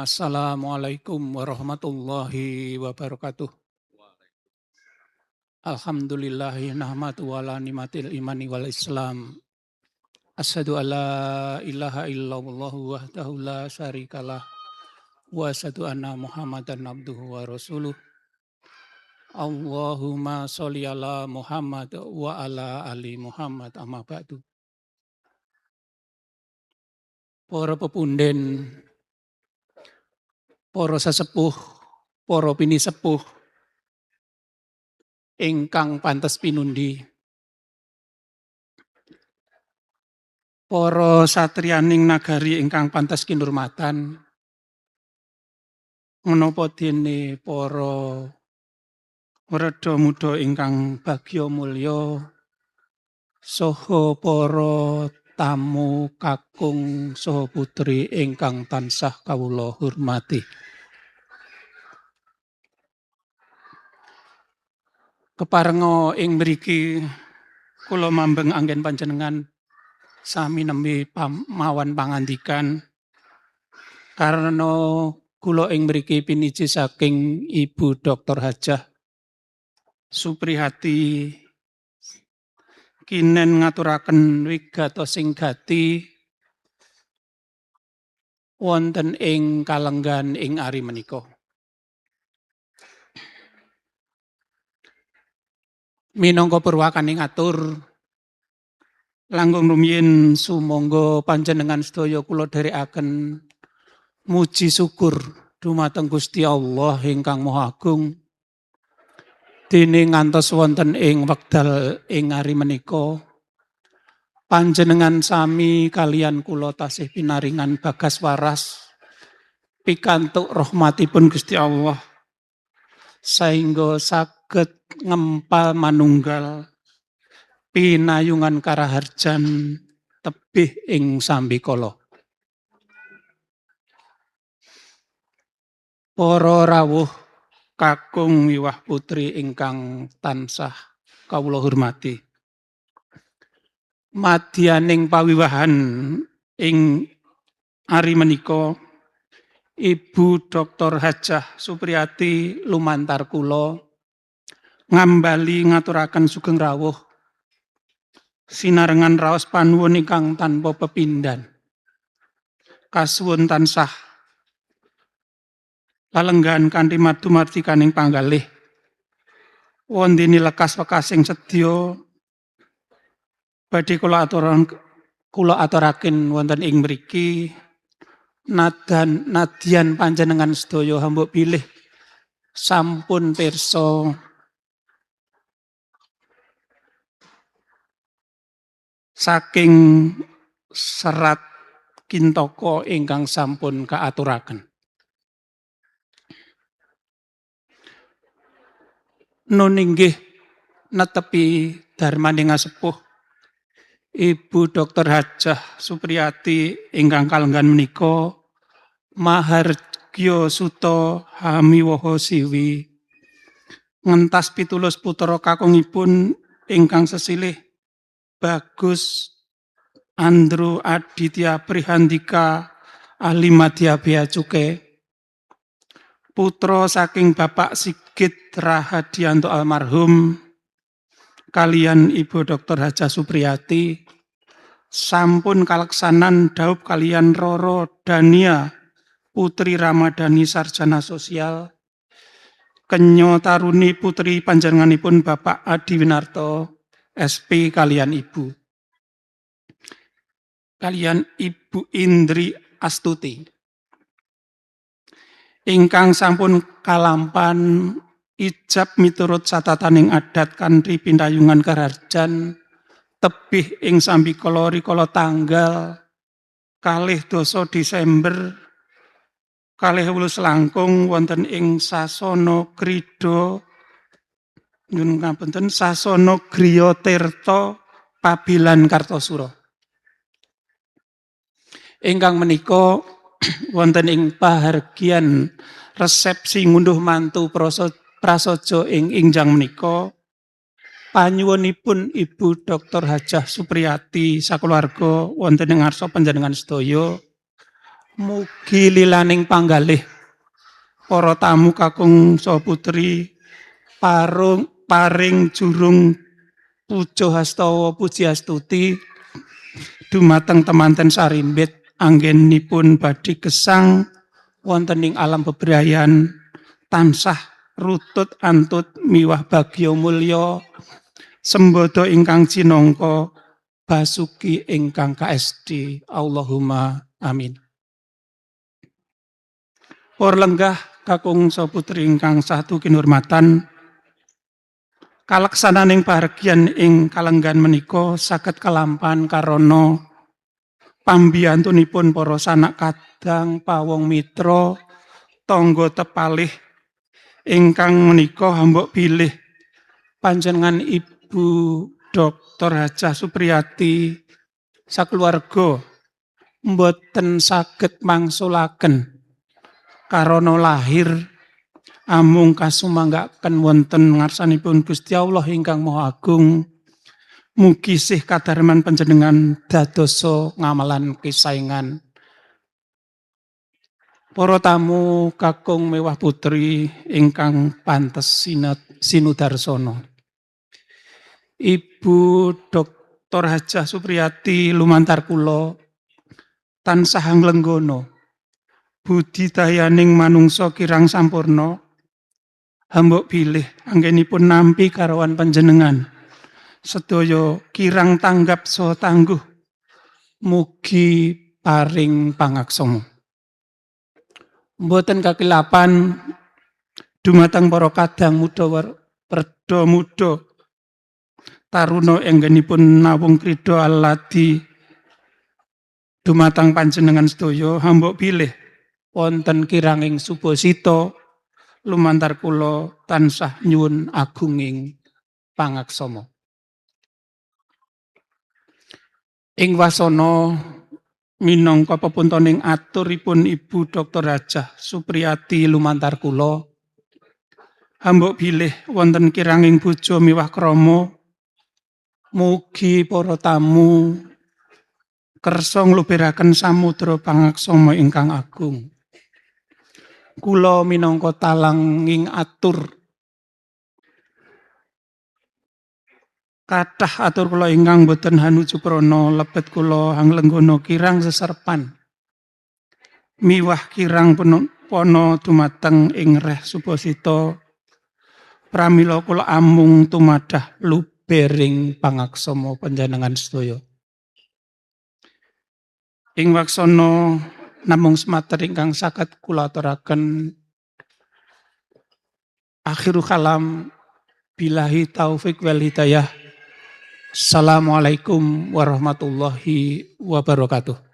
Assalamualaikum warahmatullahi wabarakatuh. Alhamdulillahi nahmadu wa ala nimatil imani wal islam. Asyhadu an la ilaha illallah wahdahu la syarikalah wa asyhadu anna Muhammadan abduhu wa rasuluh. Allahumma sholli ala Muhammad wa ala ali Muhammad amma ba'du. Para pepunden, para sesepuh, para pinisepuh ingkang pantes pinundi. Para satriyaning nagari ingkang pantes kinurmatan, menapa dene para werda muda ingkang bagya mulya saha para tamu kakung saha putri ingkang tansah kawula hormati. Keparenga ing mriki kula mambeng anggen panjenengan sami nembe mawan pangandikan karena kula ing mriki piniji saking Ibu Dr. Hajah Supriyati kinen ngaturaken wigatos sing gati wonten ing kalenggan ing ari menika. Minangka purwakane ngatur langkung rumiyin sumangga panjenengan sedaya kula dherekaken muji syukur dumateng Gusti Allah ingkang Maha Agung. Dene ngantos wonten ing wekdal ing ari menika panjenengan sami kalian kula tasih pinaringan bagas waras pikantuk rahmatipun Gusti Allah sehingga saged ngempal manunggal pinayungan karaharjan tebih ing sambikala. Para rawuh kakung miwah putri ingkang tansah kawula hormati. Madyaning pawiwahan ing ari menika Ibu Dr. Hajah Supriyati lumantar kula ngambali ngaturaken sugeng rawuh sinarengan raos panuwun ingkang tanpa pepindhan. Kasuwun tansah lalenggan kanthi madu-mardikaning panggalih wondene lekas-lekasing sedya badhe kula aturaken wonten ing mriki nadyan panjenengan sedaya hamba pilih sampun pirsa saking serat kintaka ingkang sampun kaaturaken. Nun inggih netepi darmaning sepuh Ibu Dr. Hajah Supriyati ingkang kalenggan menika mahargya suta hamiwaha siwi ngentas 17 putra kakungipun ingkang sesilih Bagus Andro Aditya Prihandika ahli Madya Bea Cukai, putra saking Bapak Sigit Rahadianto almarhum kalian Ibu Dr. Hajah Supriyati sampun kaleksanan daup kalian Roro Dania Putri Ramadhani Sarjana Sosial kenya taruni putri panjenenganipun Bapak Adi Winarto SP kalian Ibu Indri Astuti ingkang sampun kalampan ijab miturut catataning adat kanthi pindayungan karaharjan tebih ing sambikala rikala tanggal 2 Desember 2008 langkung wonten ing Sasana Krida nyuwun ngapunten Sasana Griya Tirta Pabilan Kartosura. Ingkang menika wonten ing pahargyan resepsi ngunduh mantu prasaja ing ingjang menika panyuwunipun Ibu Dr. Hajah Supriyati sakeluarga wonten ing ngarsa panjenengan sedaya Mugi lilaning panggalih para tamu kakung saha putri paring jurung puja hastawa puji astuti dumateng temanten sarimbit anggenipun badhe gesang wonten ing alam bebrayan tansah rutut antut miwah bagya mulya sembada ingkang cinangka basuki ingkang KSD. Allahumma amin. Para lenggah kakung saha putri ingkang satu kinurmatan, kalaksananing pahargyan ing kalenggan menika saged kalampan karana pambiyantunipun para sanak kadang pawong mitra tangga tepalih ingkang menika hambuk bilih panjenengan Ibu Dr. Hajah Supriyati sakeluarga mboten saged mangsulaken karana lahir amung kasumanggaken wonten ngarsanipun Gusti Allah ingkang Maha Agung. Mugi sih kadarman panjenengan dadosa ngamalan kesaengan. Para tamu kakung mewah putri ingkang pantes sinudarsana. Ibu Dr. Hajah Supriyati lumantar kula tansah anglenggana budidayaning manungsa kirang sampurna hambuk bilih anggenipun nampi karawan panjenengan sedaya kirang tanggap saha tangguh mugi paring pangaksama. Mboten kakilapan dumateng para kadang muda perda muda taruna anggenipun nawung krida aladi dumateng panjenengan sedaya hambuk bilih wonten kiranging subasita lumantar kula tansah nyuwun agunging pangaksama. Ing wasana minangka pepuntoning aturipun Ibu Dr. Hajah Supriyati lumantar kula hambuk bilih wonten kiranging bojo miwah krama mugi para tamu kersa nglubiraken samudra pangaksama ingkang agung. Kula minangka talanging atur kathah atur kula ingkang boten hanuju prana lebet kula anglenggana kirang seserpan miwah kirang pono dumateng ing reh subasita pramila kula amung tumadah lubering pangaksama panjenengan sedaya. Ing waksana namung semater ingkang saged kula aturaken akhiru kalam billahi taufik wal hidayah. Assalamualaikum warahmatullahi wabarakatuh.